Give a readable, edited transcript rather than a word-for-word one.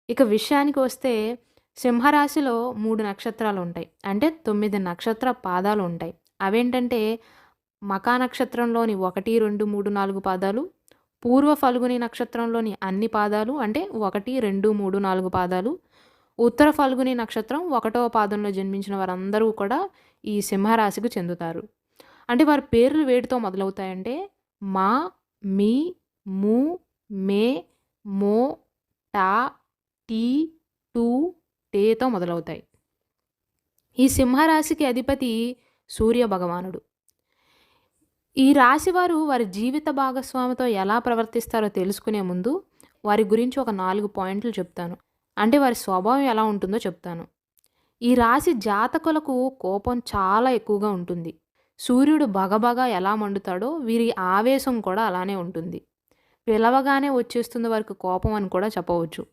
ఇక విషయానికి వస్తే సింహరాశిలో 3 నక్షత్రాలుంటాయి. అంటే 9 నక్షత్ర పాదాలుంటాయి. అవేంటంటే మకా నక్షత్రంలోని 1, 2, 3, 4 పాదాలు, పూర్వ ఫల్గుని నక్షత్రంలోని అన్ని పాదాలు అంటే 1, 2, 3, 4 పాదాలు, ఉత్తర ఫల్గుని నక్షత్రం 1వ పాదంలో జన్మించిన వారందరూ కూడా ఈ సింహరాశికి చెందుతారు. అంటే వారి పేర్లు వేటితో మొదలవుతాయంటే మా, మీ, ము, మే, మో, టా, టీ, టు, టేతో మొదలవుతాయి. ఈ సింహరాశికి అధిపతి సూర్య భగవానుడు. ఈ రాశివారు వారి జీవిత భాగస్వామితో ఎలా ప్రవర్తిస్తారో తెలుసుకునే ముందు వారి గురించి ఒక 4 పాయింట్లు చెప్తాను. అంటే వారి స్వభావం ఎలా ఉంటుందో చెప్తాను. ఈ రాశి జాతకులకు కోపం చాలా ఎక్కువగా ఉంటుంది. సూర్యుడు భగభగ ఎలా మండుతాడో వీరి ఆవేశం కూడా అలానే ఉంటుంది. పిలవగానే వచ్చేస్తుంది వారికి కోపం అని కూడా చెప్పవచ్చు.